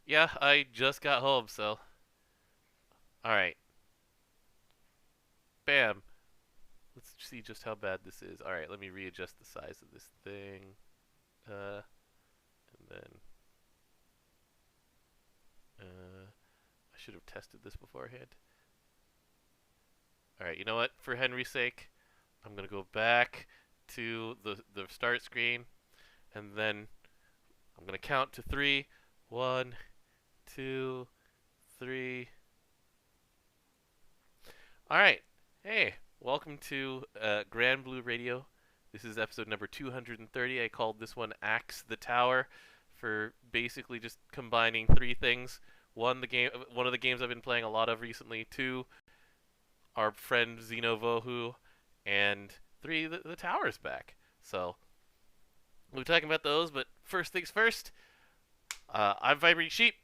Yeah, I just got home, so. Alright. Bam. Let's see just how bad this is. Alright, let me readjust the size of this thing. And then. I should have tested this beforehand. Alright, you know what? For Henry's sake, I'm gonna go back to the start screen, and then I'm gonna count to three. One, two, three. All right. Hey, welcome to Granblue Radio. This is episode number 230. I called this one "Axe the Tower" for basically just combining three things. One of the games I've been playing a lot of recently. Two, our friend Xeno Vohu, and three, the tower's back. So we'll be talking about those. But first things first. I'm Vibrant Sheep.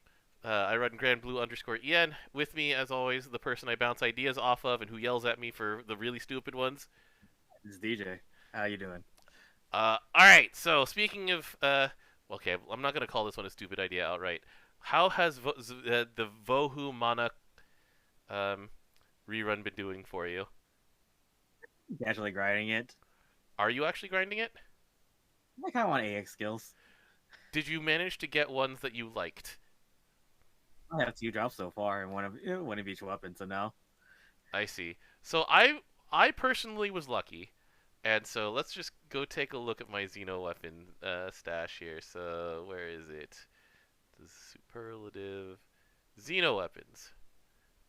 I run Granblue_EN. With me, as always, the person I bounce ideas off of and who yells at me for the really stupid ones. It's DJ. How you doing? All right. So speaking of, okay, I'm not gonna call this one a stupid idea outright. How has the Vohu Mana um, rerun been doing for you? Casually grinding it. Are you actually grinding it? I kind of want AX skills. Did you manage to get ones that you liked? I have two drops so far, and one of each weapon. So no. I see. So I personally was lucky, and so let's just go take a look at my Xeno weapon stash here. So where is it? The superlative Xeno weapons,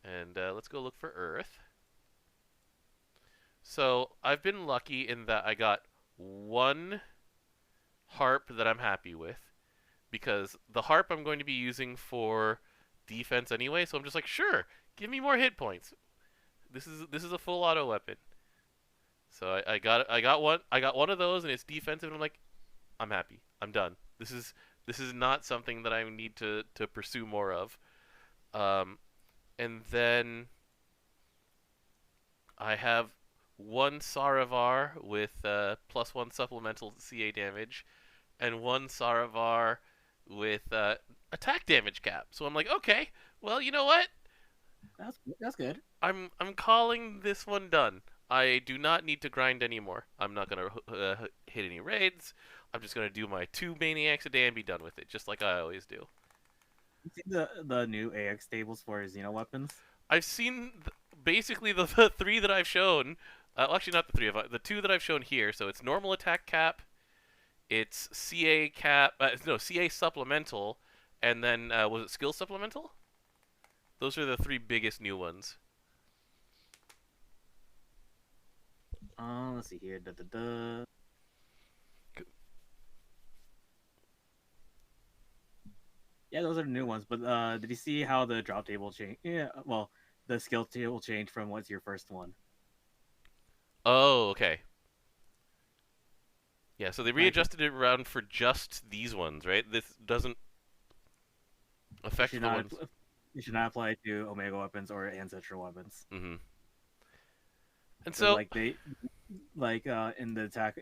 and let's go look for Earth. So I've been lucky in that I got one harp that I'm happy with, because the harp I'm going to be using for defense anyway. So I'm just like, sure, give me more hit points. This is a full auto weapon. So I got one of those, and it's defensive, and I'm like, I'm happy. I'm done. This is not something that I need to pursue more of. Um, and then I have one Saravar with +1 supplemental CA damage, and one Saravar with attack damage cap. So I'm like, okay, well, you know what? That's good. I'm calling this one done. I do not need to grind anymore. I'm not gonna hit any raids. I'm just gonna do my two maniacs a day and be done with it, just like I always do. You see the new AX tables for Xeno weapons? I've seen basically the three that I've shown. Well, actually, not the three of the two that I've shown here. So it's normal attack cap, it's CA cap, no CA supplemental, and then was it skill supplemental? Those are the three biggest new ones. Let's see here. Da, da, da. Yeah, those are the new ones. But did you see how the drop table changed? Yeah, well, the skill table changed from what's your first one. Oh, okay. Yeah, so they Like readjusted it around for just these ones, right? This doesn't it affect should the not ones. it should not apply to Omega weapons or ancestral weapons. Mm-hmm. And So so, in the attack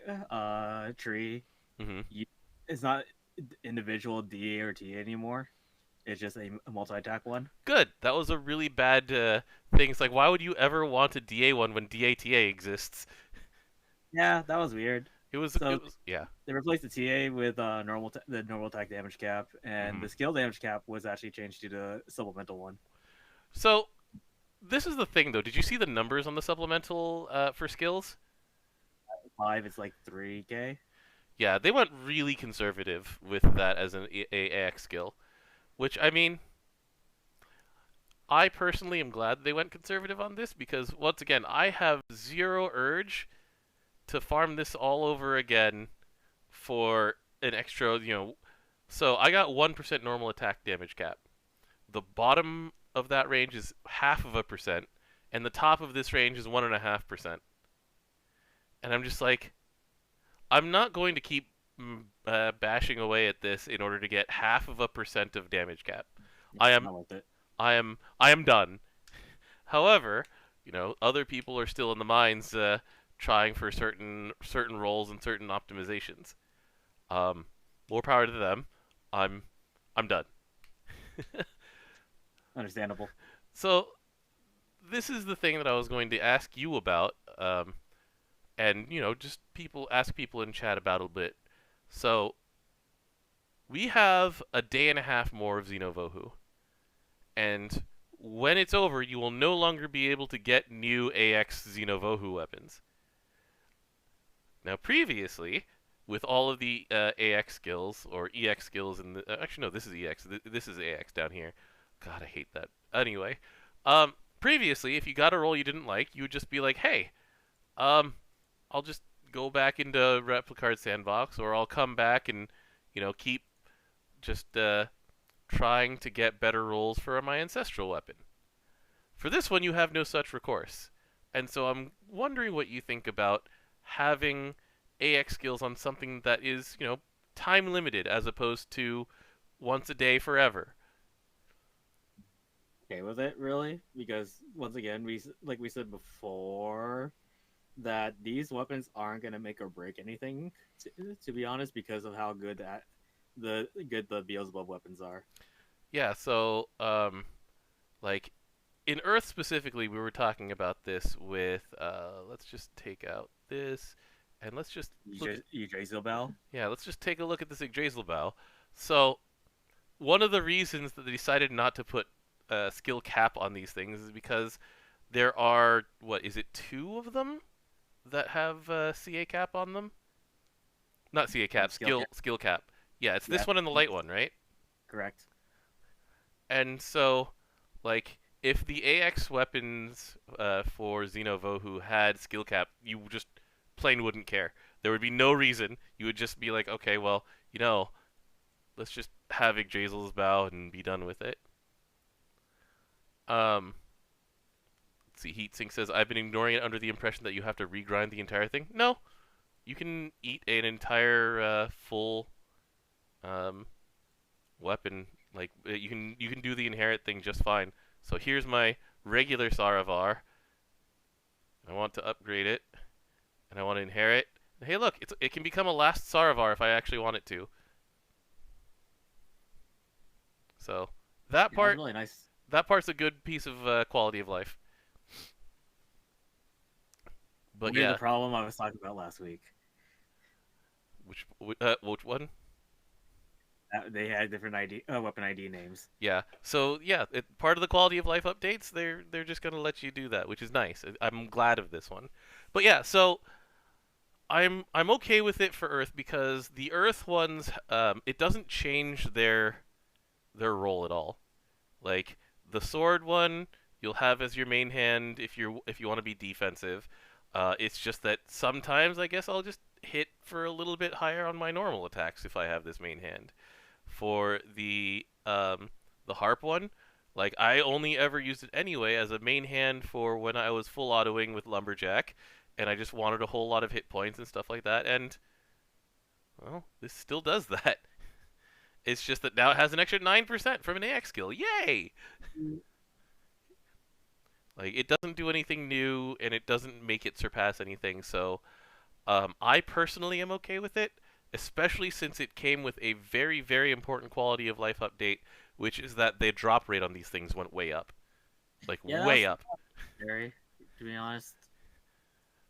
tree, mm-hmm. you, it's not individual DA or TA anymore. It's just a multi-attack one. Good. That was a really bad thing. It's like, why would you ever want a DA one when DATA exists? Yeah, that was weird. It was, So it was, yeah. they replaced the TA with the normal attack damage cap, and Mm-hmm. the skill damage cap was actually changed to the supplemental one. So this is the thing, though. Did you see the numbers on the supplemental for skills? 5 it's like 3K. Yeah, they went really conservative with that as an AX skill, which I mean, I personally am glad they went conservative on this because once again, I have zero urge to farm this all over again for an extra. So I got 1% normal attack damage cap. The bottom of that range is 0.5%, and the top of this range is 1.5%. And I'm just like, I'm not going to keep bashing away at this in order to get 0.5% of damage cap. I It's am, not worth it. I am done. However, other people are still in the mines trying for certain roles and certain optimizations. Um, More power to them. I'm I'm done. Understandable. So this is the thing that I was going to ask you about, and just ask people in chat about a bit. So we have a day and a half more of Xeno Vohu, and when it's over, you will no longer be able to get new AX Xeno Vohu weapons. Now, previously, with all of the AX skills or EX skills, and actually no, this is EX. This is AX down here. God, I hate that. Anyway, previously, if you got a roll you didn't like, you would just be like, "Hey, I'll just go back into Replicard Sandbox, or I'll come back and keep just trying to get better rolls for my ancestral weapon." For this one, you have no such recourse, and so I'm wondering what you think about having AX skills on something that is, time limited as opposed to once a day forever. Okay with it, really? Because once again, like we said before, that these weapons aren't gonna make or break anything. To be honest, because of how good the Beelzebub weapons are. Yeah, so like in Earth specifically, we were talking about this with let's just take out this and let's just look at Yggdrasil. yeah, let's just take a look at this Yggdrasil bow. So one of the reasons that they decided not to put skill cap on these things is because there are what is it, two of them that have CA cap on them? Not CA cap, skill cap. Yeah, it's this one and the light one, right? Correct. And so, like, if the AX weapons for Xeno Vohu had skill cap, you just plain wouldn't care. There would be no reason. You would just be like, okay, well, let's just have Yggdrasil's bow and be done with it. Let's see. Heatsink says, I've been ignoring it under the impression that you have to regrind the entire thing. No, you can eat an entire full weapon. Like you can do the inherit thing just fine. So here's my regular Saravar. I want to upgrade it, and I want to inherit. And hey, look, it can become a last Saravar if I actually want it to. So that part, really nice. That part's a good piece of quality of life. But the problem I was talking about last week. Which one? They had different weapon ID names. Yeah. So yeah, part of the quality of life updates, they're just gonna let you do that, which is nice. I'm glad of this one. But yeah, so I'm okay with it for Earth because the Earth ones, it doesn't change their role at all. Like the sword one, you'll have as your main hand if you want to be defensive. It's just that sometimes I guess I'll just hit for a little bit higher on my normal attacks if I have this main hand. For the harp one, like I only ever used it anyway as a main hand for when I was full autoing with lumberjack, and I just wanted a whole lot of hit points and stuff like that. And well, this still does that. It's just that now it has an extra 9% from an AX skill. Yay! Like it doesn't do anything new, and it doesn't make it surpass anything. So I personally am okay with it, especially since it came with a very, very important quality of life update, which is that the drop rate on these things went way up. Like, way up. Scary, to be honest.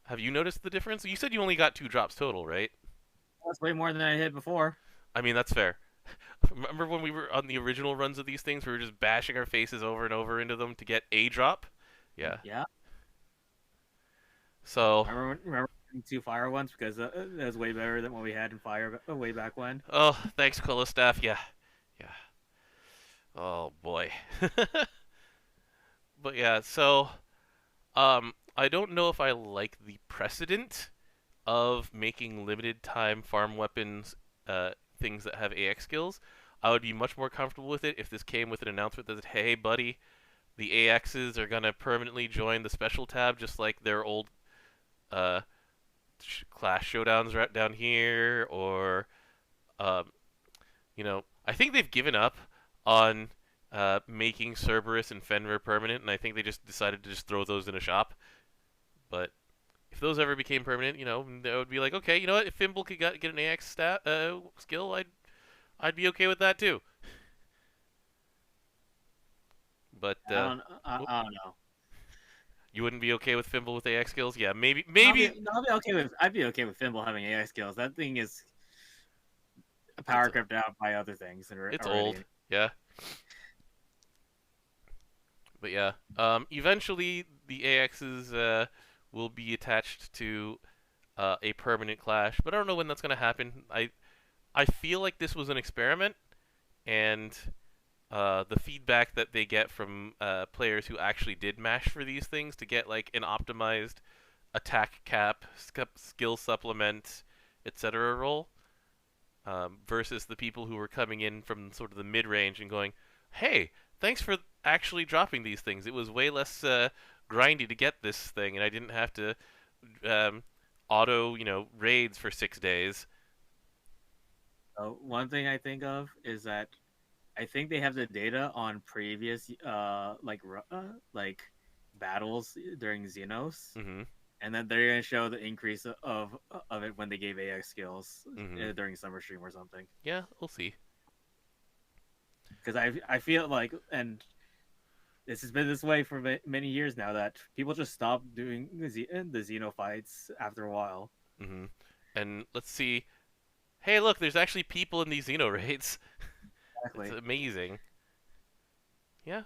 Have you noticed the difference? You said you only got 2 drops total, right? That's way more than I hit before. I mean, that's fair. Remember when we were on the original runs of these things, we were just bashing our faces over and over into them to get a drop? Yeah. Yeah. So... Remember 2 fire ones because that was way better than what we had in fire way back when. Oh, thanks, Staff. Yeah. Oh boy. But yeah, so I don't know if I like the precedent of making limited time farm weapons things that have AX skills. I would be much more comfortable with it if this came with an announcement that said, hey buddy, the AXs are gonna permanently join the special tab just like their old Clash showdowns right down here, or I think they've given up on making Cerberus and Fenrir permanent, and I think they just decided to just throw those in a shop. But if those ever became permanent, they would be like, okay, you know what? If Fimble could get an AX skill, I'd be okay with that too. but oh, I don't know. you wouldn't be okay with Fimble with AX skills? Yeah, maybe I'll be okay with Fimble having AI skills. That thing is it's power crept out by other things it's already. old. Yeah. But yeah, eventually the AXs will be attached to a permanent clash, but I don't know when that's going to happen. I feel like this was an experiment, and the feedback that they get from players who actually did mash for these things to get like an optimized attack cap, skill supplement, etc. role, versus the people who were coming in from sort of the mid range and going, "Hey, thanks for actually dropping these things. It was way less grindy to get this thing, and I didn't have to um, auto, raids for 6 days." One thing I think of is that I think they have the data on previous like battles during Xenos, Mhm. and then they're gonna show the increase of it when they gave AX skills Mhm. during summer stream or something. Yeah, we'll see. Because I feel like, and this has been this way for many years now, that people just stop doing the Xeno fights after a while. Mhm. And let's see. Hey, look, there's actually people in these Xeno raids. It's Exactly. amazing. Yeah.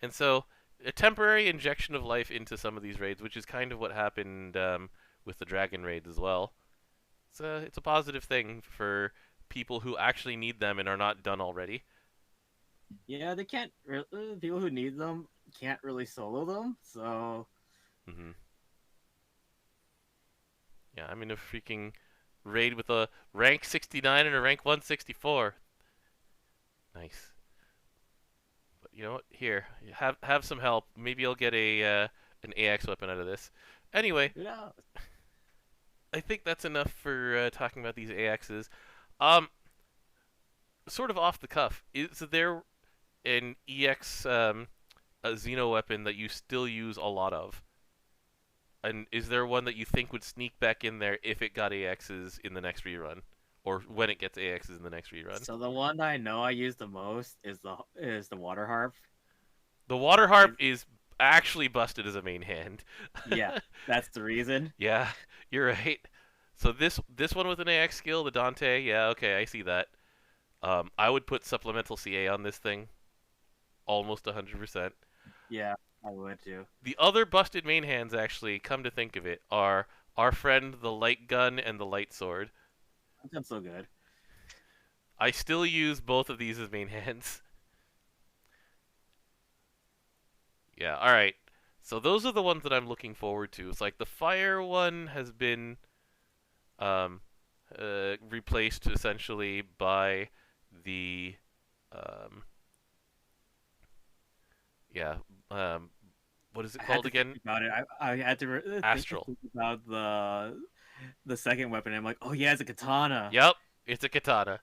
And so a temporary injection of life into some of these raids, which is kind of what happened with the dragon raids as well. It's a positive thing for people who actually need them and are not done already. Yeah, they can't. People who need them can't really solo them. So Mhm. Yeah, I'm in a freaking raid with a rank 69 and a rank 164. Nice. But you know what? Here, have some help. Maybe I'll get an AX weapon out of this. Anyway, yeah, I think that's enough for talking about these AXs. Um, sort of off the cuff, is there an EX a Xeno weapon that you still use a lot of? And is there one that you think would sneak back in there if it got AXs in the next rerun, or when it gets AXs in the next rerun? so the one I know I use the most is the water harp. The water harp I, is actually busted as a main hand. yeah, that's the reason. Yeah, you're right. So this one with an AX skill, the Dante, yeah, okay, I see that. I would put supplemental CA on this thing, almost 100%. Yeah, I would too. The other busted main hands, actually, come to think of it, are our friend the light gun and the light sword. That's so good. I still use both of these as main hands. Yeah, alright. So those are the ones that I'm looking forward to. It's like the fire one has been um, replaced essentially by the um, yeah what is it I had called to think again? about it. I had to Astral. think about the second weapon. I'm like, oh yeah, it's a katana. Yep, it's a katana.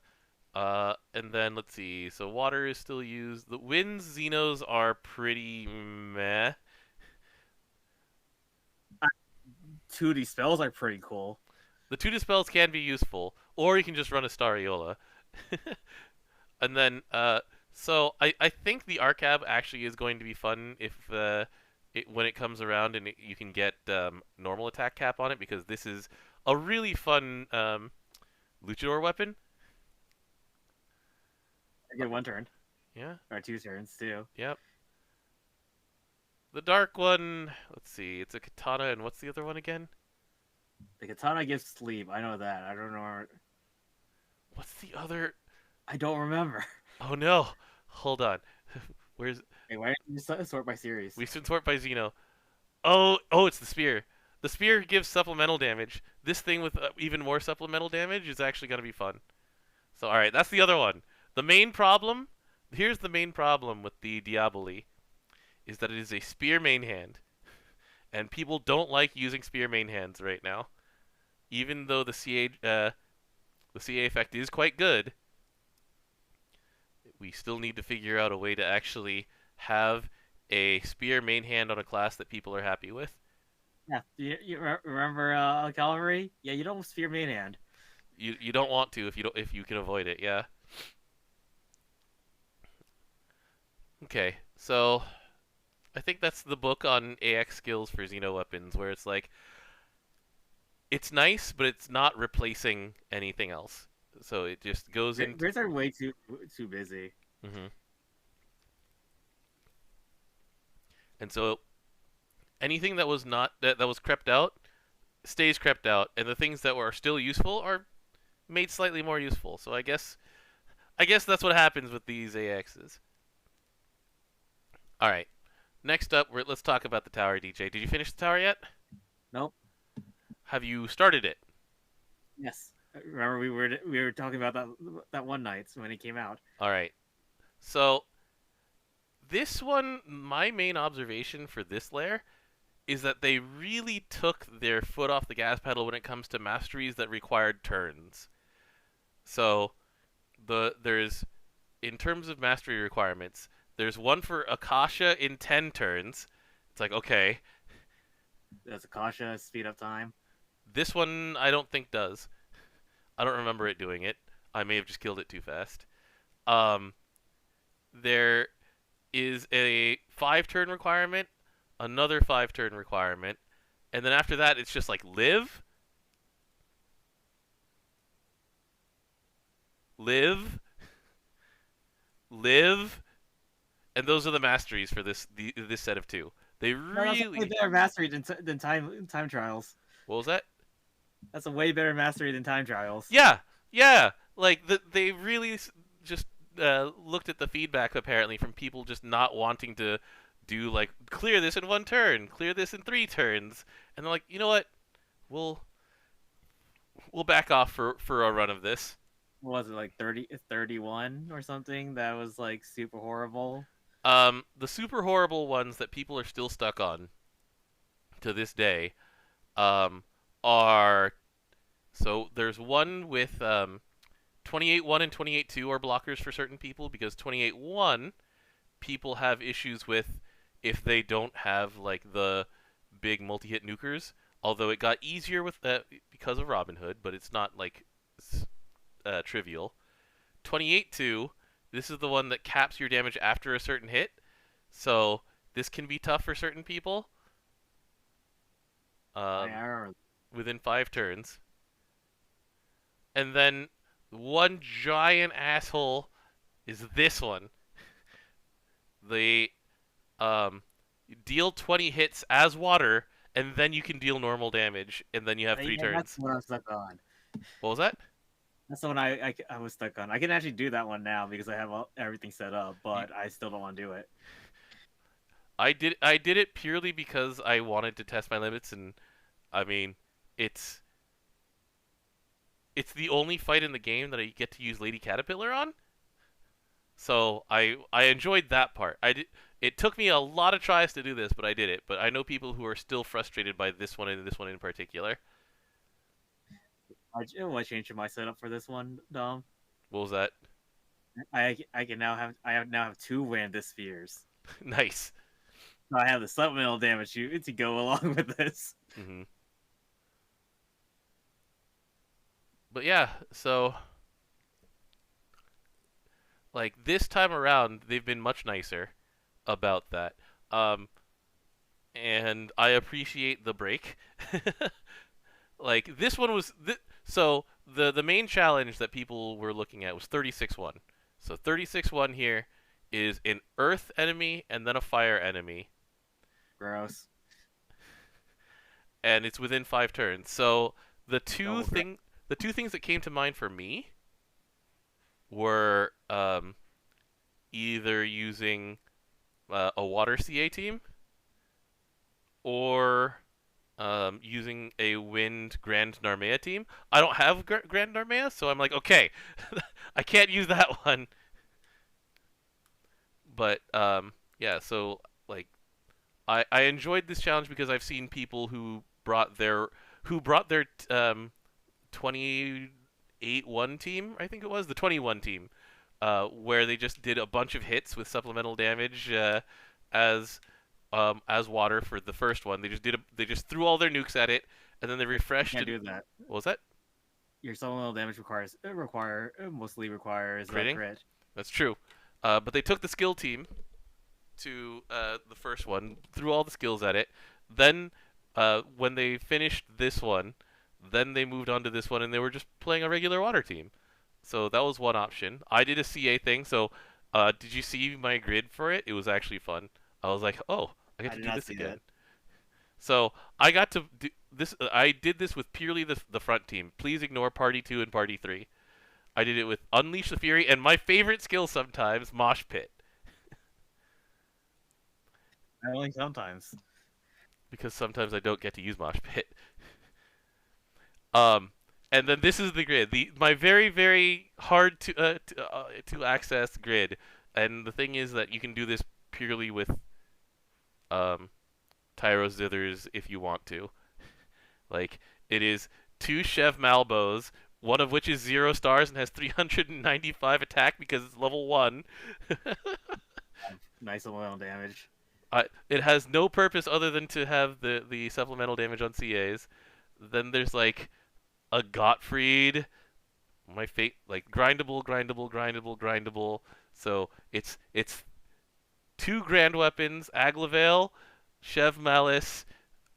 And then let's see. So water is still used. The winds Xenos are pretty meh. 2D spells are pretty cool. The two dispels can be useful, or you can just run a Stariola. And then, so I think the Arcab actually is going to be fun if when it comes around and you can get normal attack cap on it, because this is a really fun luchador weapon. I get one turn Yeah, or two turns too. yep. The dark one, let's see, it's a katana, and what's the other one again? The katana gives sleep. I know that. I don't know. What's the other? I don't remember. Oh no, hold on. Where's Hey, why didn't you sort by series? we should sort by Xeno. Oh, it's the spear. The spear gives supplemental damage. This thing with even more supplemental damage is actually going to be fun. So, alright, that's the other one. The main problem, here's the main problem with the Diaboli, is that it is a spear main hand. And people don't like using spear main hands right now. Even though the CA effect is quite good, we still need to figure out a way to actually have a spear main hand on a class that people are happy with. Yeah, you remember cavalry? Yeah, you don't spear main hand. You don't want to if you can avoid it, yeah. Okay, so I think that's the book on AX skills for Xeno weapons, where it's like it's nice, but it's not replacing anything else. So it just goes into. Grids are way too busy. Hmm. And so anything that was not that was crept out stays crept out, and the things that were still useful are made slightly more useful. So I guess that's what happens with these AXs. All right. Next up, let's talk about the tower, DJ. Did you finish the tower yet? Nope. Have you started it? Yes. Remember we were talking about that one night when it came out. All right. So this one, my main observation for this layer is that they really took their foot off the gas pedal when it comes to masteries that required turns. So there's in terms of mastery requirements, there's one for Akasha in 10 turns. It's like, okay, That's Akasha speed up time. this one I don't think does. I don't remember it doing it. I may have just killed it too fast. Um, there is a 5-turn requirement, another 5-turn requirement, and then after that it's just like live, live, live, and those are the masteries for this set of two. They No, that's a way really. better mastery than time trials. What was that? That's a way better mastery than time trials. Yeah, yeah. Like they really just looked at the feedback apparently from people just not wanting to do like clear this in 1 turn, clear this in 3 turns, and they're like, you know what? We'll we'll back off for a run of this. What was it like 31 or something? That was like super horrible. The super horrible ones that people are still stuck on to this day um, are so there's one with 28-1 and 28-2 are blockers for certain people because 28-1 people have issues with if they don't have like the big multi-hit nukers. Although it got easier with that because of Robin Hood, but it's not like trivial. 28-2, this is the one that caps your damage after a certain hit. So this can be tough for certain people. Um, I remember. within 5 turns. And then one giant asshole is this one. They deal 20 hits as water, and then you can deal normal damage, and then you have 3 turns. That's the one I'm stuck on. What was that? That's the one I was stuck on. I can actually do that one now because I have everything set up, but I still don't want to do it. I did it purely because I wanted to test my limits, and I mean, it's the only fight in the game that I get to use Lady Caterpillar on. So I enjoyed that part. I did. It took me a lot of tries to do this, but I did it. But I know people who are still frustrated by this one and this one in particular. I changed my setup for this one, Dom. What was that? I can now have 2 Wanda spheres. Nice. So I have the supplemental damage to go along with this. Hmm. But yeah, so like this time around, they've been much nicer about that. And I appreciate the break. Like this one was so the main challenge that people were looking at was 36-1. So 36-1 here is an earth enemy and then a fire enemy, Gross. and it's within 5 turns. So the two Oh, thing the two things that came to mind for me were either using a water CA team or using a wind Grand Narmea team. I don't have Grand Narmea, so I'm like, okay, I can't use that one. But yeah, so like I enjoyed this challenge because I've seen people who brought their 28-1 team, I think it was the 21 team, where they just did a bunch of hits with supplemental damage as water for the first one. They just threw all their nukes at it, and then they refreshed. Can't do that. What was that? Your supplemental damage mostly requires Critting? crit. That's true. But they took the skill team, to the first one, threw all the skills at it. Then when they finished this one, then they moved on to this one, and they were just playing a regular water team. So that was one option. I did a CA thing. So did you see my grid for it? It was actually fun. I was like, oh, I get I to did do not this see again. that. So I got to do this. I did this with purely the front team. Please ignore Party 2 and Party 3. I did it with Unleash the Fury and my favorite skill sometimes, Mosh Pit. Only sometimes. Because sometimes I don't get to use Mosh Pit. Um, and then this is the grid. My very very hard to access grid. And the thing is that you can do this purely with um, Tyro Zithers if you want to. Like it is two Chev Malbos, one of which is 0 stars and has 395 attack because it's level 1. Nice little damage. It has no purpose other than to have the supplemental damage on CAs. Then there's like a Gottfried, my fate like grindable, grindable, grindable, grindable. So it's two grand weapons, Aglavale, Chev Malice,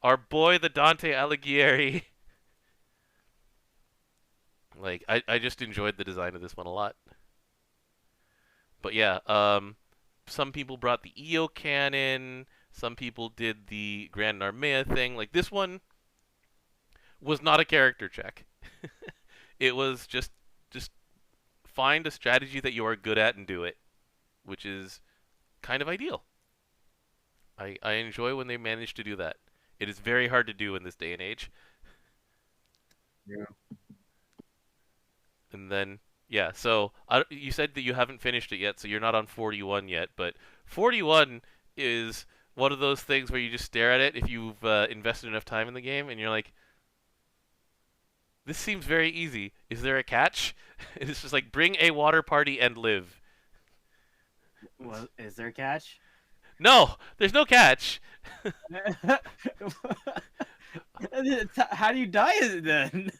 our boy the Dante Alighieri. Like I just enjoyed the design of this one a lot. But yeah, some people brought the EO cannon. Some people did the Grand Narmea thing. Like this one was not a character check. It was just find a strategy that you are good at and do it, which is kind of ideal. I enjoy when they manage to do that. It is very hard to do in this day and age. Yeah. And then yeah, so you said that you haven't finished it yet, so you're not on 41 yet. But 41 is one of those things where you just stare at it if you've invested enough time in the game, and you're like, this seems very easy. Is there a catch? It's just like bring a water party and live. Well, is there a catch? No, there's no catch. How do you die then?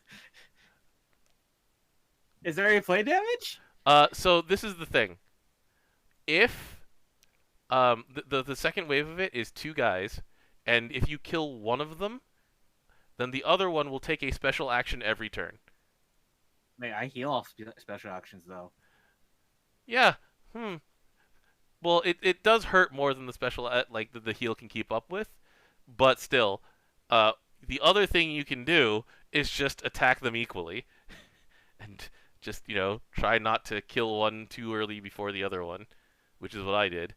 Is there any play damage? So this is the thing. If the second wave of it is 2 guys, and if you kill one of them, then the other one will take a special action every turn. Wait, I heal off special actions though. Yeah. Well, it does hurt more than the special like the heal can keep up with, but still, the other thing you can do is just attack them equally, and just try not to kill one too early before the other one, which is what I did.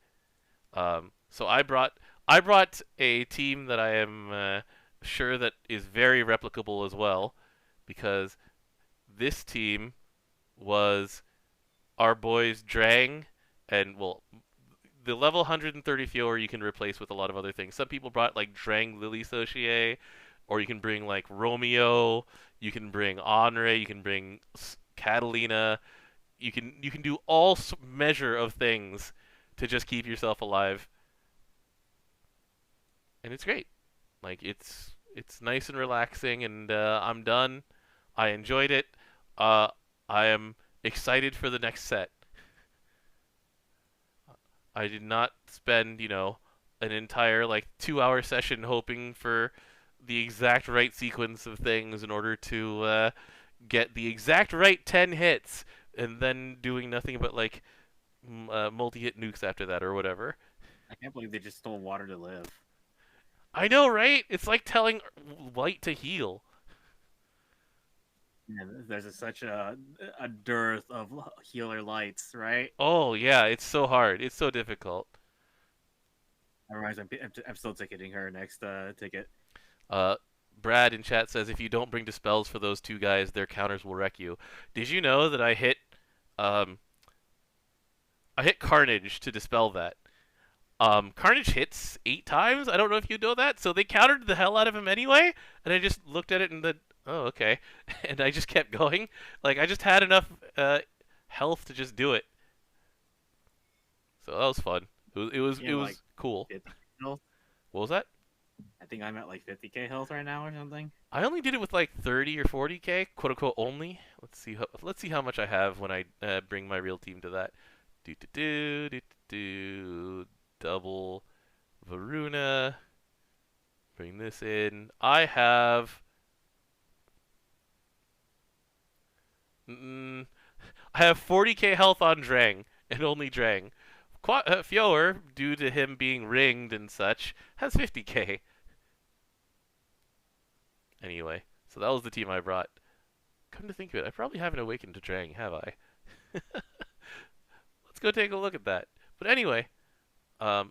So I brought a team that I am sure that is very replicable as well, because this team was our boys Drang, and well, the level 130 Fiora you can replace with a lot of other things. Some people brought like Drang Lily Socier, or you can bring like Romeo, you can bring Honre, you can bring Catalina. You can do all measure of things to just keep yourself alive, and it's great. Like it's nice and relaxing, and I'm done. I enjoyed it. I am excited for the next set. I did not spend an entire like 2-hour session hoping for the exact right sequence of things in order to get the exact right 10 hits, and then doing nothing but like multi-hit nukes after that or whatever. I can't believe they just stole water to live. I know, right? It's like telling light to heal. Yeah, there's such a dearth of healer lights, right? Oh yeah, it's so hard. It's so difficult. That reminds me, I'm still ticketing her next ticket. Brad in chat says if you don't bring dispels for those 2 guys, their counters will wreck you. Did you know that I hit Carnage to dispel that? Carnage hits 8 times. I don't know if you know that. So they countered the hell out of him anyway, and I just looked at it and then, oh, okay. And I just kept going. Like, I just had enough health to just do it. So that was fun. It was like cool. 50 health. What was that? I think I'm at like 50k health right now or something. I only did it with like 30 or 40k, quote unquote only. Let's see how much I have when I bring my real team to that. Do do do do do double Varuna. Bring this in. I have. I have 40k health on Drang, and only Drang. Fjoer, due to him being ringed and such, has 50k. Anyway, so that was the team I brought. Come to think of it, I probably haven't awakened to Drang, have I? Let's go take a look at that. But anyway,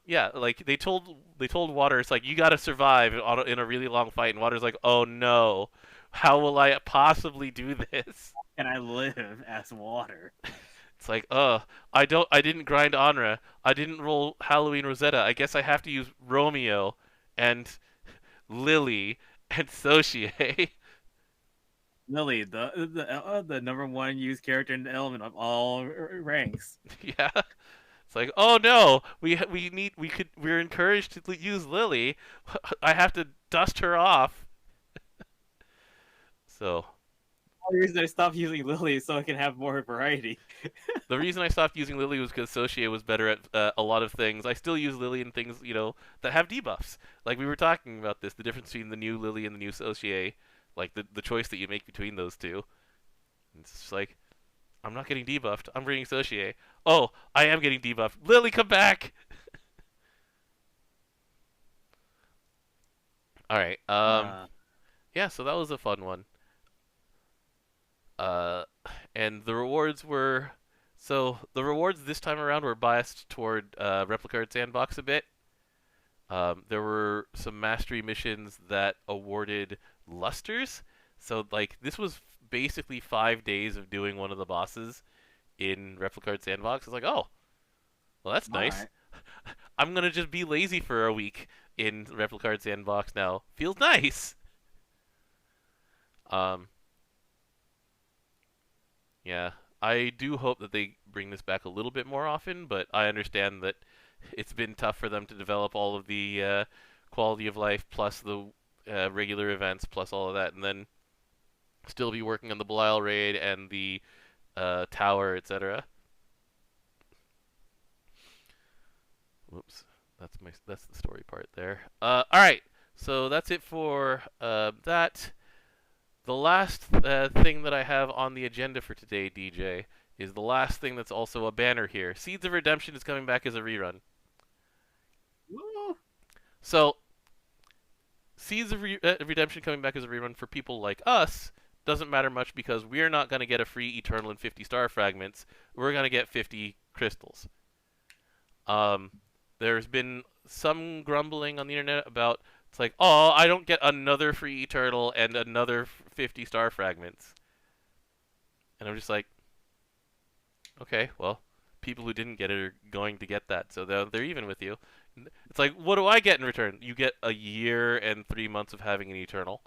yeah, like they told Water, it's like you gotta survive in a really long fight, and Water's like, oh no, how will I possibly do this? Can I live as Water? It's like, I didn't grind Anra. I didn't roll Halloween Rosetta. I guess I have to use Romeo and Lily and Sochie. Lily, the number one used character in the element of all ranks. Yeah. It's like, oh no, we're encouraged to use Lily. I have to dust her off. So The reason I stopped using Lily is so I can have more variety. the reason I stopped using Lily was because Sochie was better at a lot of things. I still use Lily in things, that have debuffs. Like we were talking about this, the difference between the new Lily and the new Sochie, like the choice that you make between those two. It's just like, I'm not getting debuffed. I'm bringing Sochie. Oh, I am getting debuffed. Lily, come back! Alright, yeah, so that was a fun one. And the rewards were... So, the rewards this time around were biased toward Replicard Sandbox a bit. There were some mastery missions that awarded lusters. So, like, this was basically 5 days of doing one of the bosses in Replicard Sandbox. It's like, oh, well, that's nice. Right. I'm gonna just be lazy for a week in Replicard Sandbox now. Feels nice. Yeah, I do hope that they bring this back a little bit more often, but I understand that it's been tough for them to develop all of the quality of life plus the regular events plus all of that, and then still be working on the Belial raid and the tower, etc. Whoops, that's the story part there. All right, so that's it for that. The last thing that I have on the agenda for today, DJ, is the last thing that's also a banner here. Seeds of Redemption is coming back as a rerun. Woo. So, Seeds of Redemption coming back as a rerun for people like us doesn't matter much because we're not going to get a free Eternal and 50 star fragments. We're going to get 50 crystals. There's been some grumbling on the internet about, it's like, oh, I don't get another free Eternal and another 50 star fragments. And I'm just like, okay, well, people who didn't get it are going to get that, so they're even with you. It's like, what do I get in return? You get a year and 3 months of having an Eternal.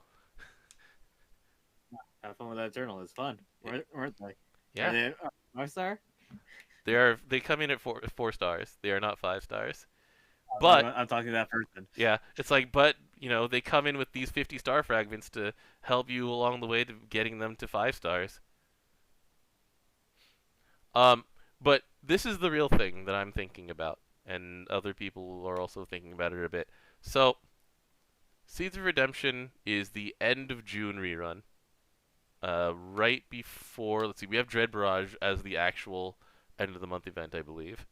Have fun with that Eternal. It's fun, weren't they? Yeah. Are they 5-star? They come in at 4 stars. They are not 5 stars. But I'm talking to that person. yeah, it's like, but they come in with these 50 star fragments to help you along the way to getting them to 5 stars. But this is the real thing that I'm thinking about, and other people are also thinking about it a bit. So, Seeds of Redemption is the end of June rerun. Right before, let's see, we have Dread Barrage as the actual end of the month event, I believe.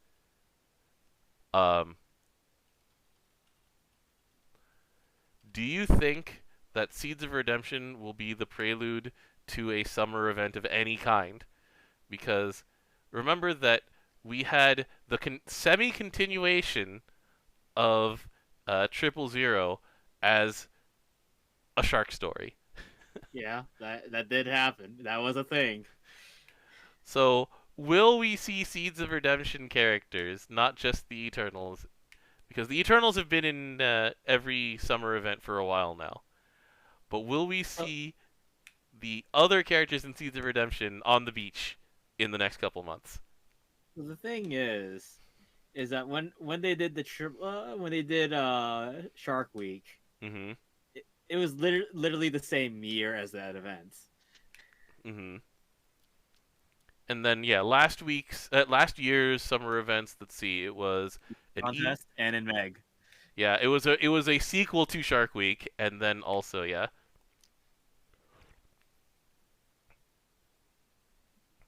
Do you think that Seeds of Redemption will be the prelude to a summer event of any kind? Because remember that we had the semi-continuation of 000 as a shark story. Yeah, that did happen. That was a thing. So, will we see Seeds of Redemption characters, not just the Eternals? Because the Eternals have been in every summer event for a while now. But will we see the other characters in Seeds of Redemption on the beach in the next couple months? Well, the thing is that when they did Shark Week, Mm-hmm. it was literally the same year as that event. Mm-hmm. And then yeah, last year's summer events. Let's see, it was an E. Contest and in Meg. Yeah, it was a sequel to Shark Week, and then also yeah,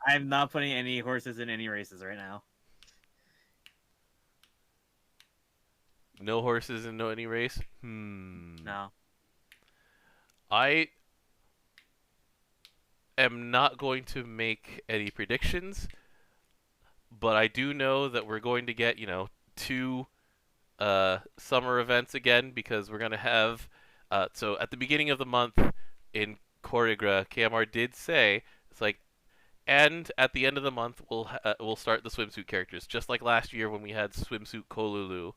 I'm not putting any horses in any races right now. no horses and no any race. No. I am not going to make any predictions, but I do know that we're going to get two summer events again because we're gonna have so at the beginning of the month in Choreogra, KMR did say it's like, and at the end of the month we'll start the swimsuit characters just like last year when we had swimsuit Kolulu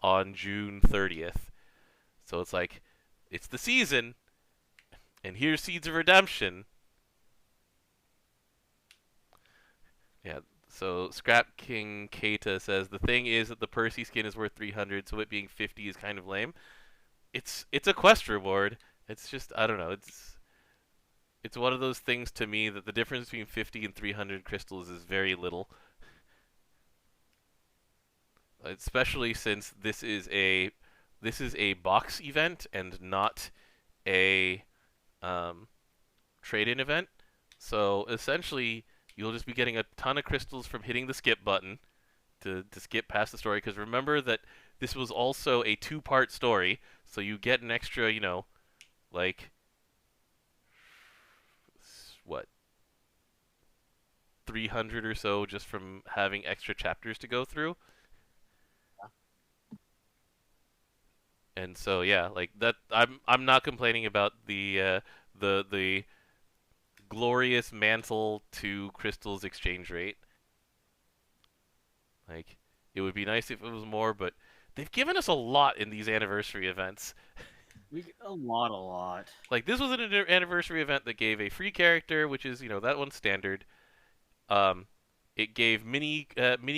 on June 30th. So it's like it's the season, and here's Seeds of Redemption. Yeah. So Scrap King Keita says the thing is that the Percy skin is worth 300, so it being 50 is kind of lame. It's a quest reward. It's just I don't know. It's one of those things to me that the difference between 50 and 300 crystals is very little. Especially since this is a box event and not a trade-in event. So essentially, you'll just be getting a ton of crystals from hitting the skip button to skip past the story. Because remember that this was also a two-part story, so you get an extra, like what 300 or so just from having extra chapters to go through. And so yeah, like that I'm not complaining about the glorious mantle to crystals exchange rate. Like it would be nice if it was more, but they've given us a lot in these anniversary events. We get a lot. Like this was an anniversary event that gave a free character, which is that one's standard. Um, it gave mini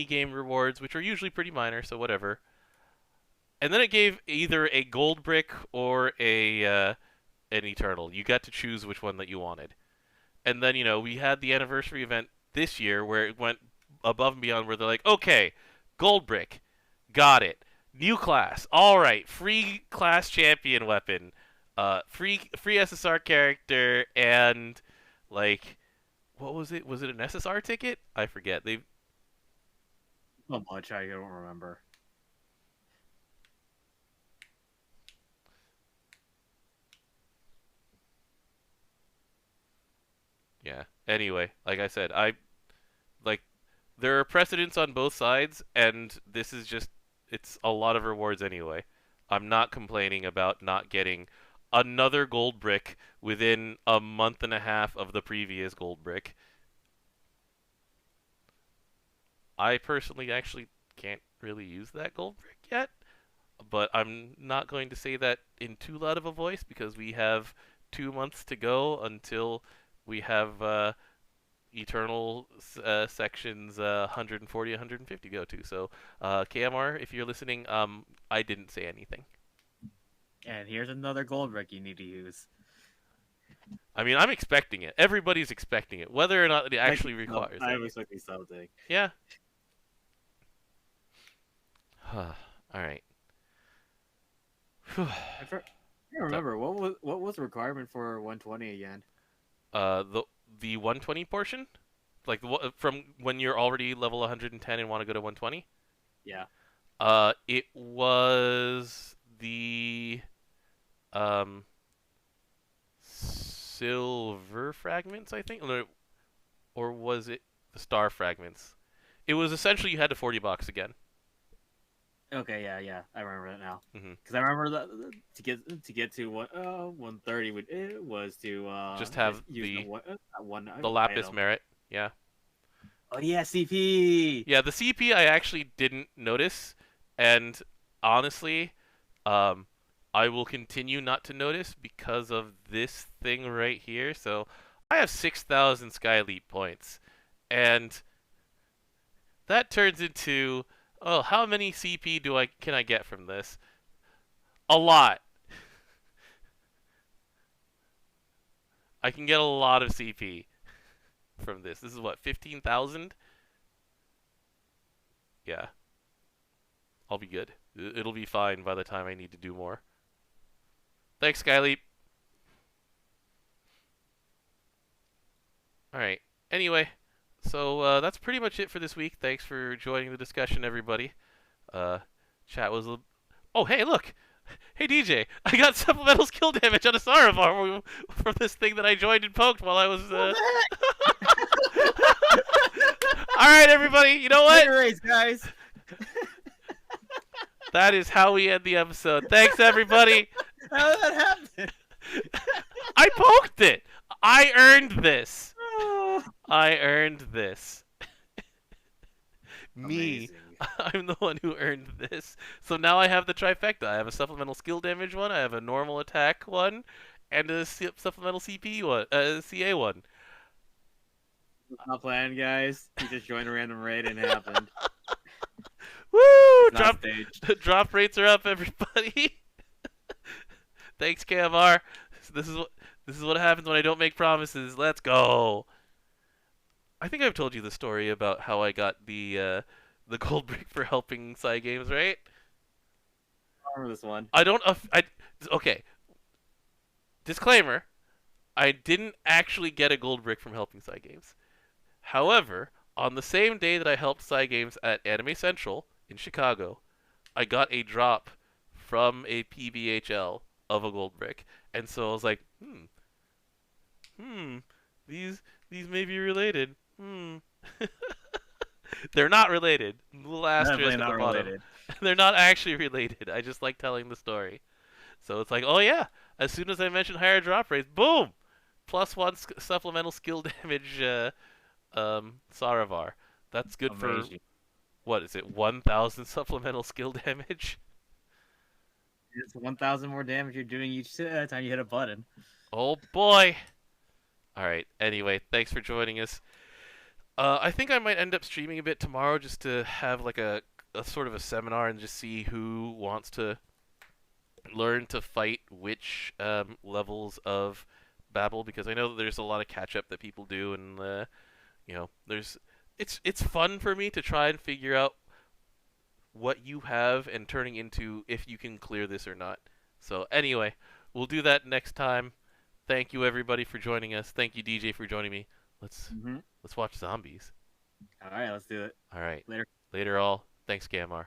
game rewards, which are usually pretty minor, so whatever. And then it gave either a gold brick or an eternal. You got to choose which one that you wanted. And then we had the anniversary event this year where it went above and beyond, where they're like, okay, gold brick, got it. New class, all right. Free class champion weapon, free SSR character, and like, what was it? Was it an SSR ticket? I forget. They So much I don't remember. Yeah. Anyway, like I said, I like there are precedents on both sides, and this is just it's a lot of rewards anyway. I'm not complaining about not getting another gold brick within a month and a half of the previous gold brick. I personally actually can't really use that gold brick yet, but I'm not going to say that in too loud of a voice because we have 2 months to go until we have Eternal sections 140, 150 go to. So, KMR, if you're listening, I didn't say anything. And here's another gold brick you need to use. I mean, I'm expecting it. Everybody's expecting it, whether or not it actually requires it. I'm expecting something. Yeah. All right. I can't remember what was the requirement for 120 again. The 120 portion, like from when you're already level 110 and want to go to 120. Yeah. It was the silver fragments, I think, or was it the star fragments? It was essentially you had to 40 bucks again. Okay, yeah, I remember that now. Mm-hmm. Because I remember that to get to 130 was to Just have use the lapis item. merit. Yeah. Oh yeah, CP. Yeah, the CP I actually didn't notice, and honestly, I will continue not to notice because of this thing right here. So I have 6,000 Sky Elite points, and that turns into how many CP can I get from this? A lot. I can get a lot of CP. from this. This is what, 15,000? Yeah, I'll be good. It'll be fine by the time I need to do more. Thanks, Skyleap. All right. Anyway, so that's pretty much it for this week. Thanks for joining the discussion, everybody. Uh, chat was Oh, hey, look! Hey, DJ, I got supplemental skill damage on a Saravar from this thing that I joined and poked while I was. What All right, everybody. You know what? race, guys. That is how we end the episode. Thanks, everybody. How did that happen? I poked it. I earned this. Oh. I earned this. Me. Amazing. I'm the one who earned this. So now I have the trifecta. I have a supplemental skill damage one, I have a normal attack one, and a supplemental CP one, CA one. Not planned, guys. You just joined a random raid and it happened. Woo! It's not staged. Drop rates are up, everybody. Thanks, KMR. This is what happens when I don't make promises. Let's go. I think I've told you the story about how I got the gold brick for helping Psy Games, right? I remember this one. Okay. Disclaimer: I didn't actually get a gold brick from helping Psy Games. However, on the same day that I helped Psy Games at Anime Central in Chicago, I got a drop from a PBHL of a gold brick, and so I was like, these may be related. They're not related. Little asterisk at the bottom. Related. They're not actually related. I just like telling the story. So it's like, oh yeah, as soon as I mention higher drop rates, boom, +1 supplemental skill damage Saravar. That's good Amazing. for, what is it, 1,000 supplemental skill damage? It's 1,000 more damage you're doing each time you hit a button. Oh boy. Alright, anyway, thanks for joining us. I think I might end up streaming a bit tomorrow just to have like a sort of a seminar and just see who wants to learn to fight which levels of Babyl, because I know that there's a lot of catch up that people do, and it's fun for me to try and figure out what you have and turning into if you can clear this or not. So anyway, we'll do that next time. Thank you everybody for joining us. Thank you DJ for joining me. Let's watch zombies. All right, let's do it. All right. Later. Later all. Thanks, Gamar.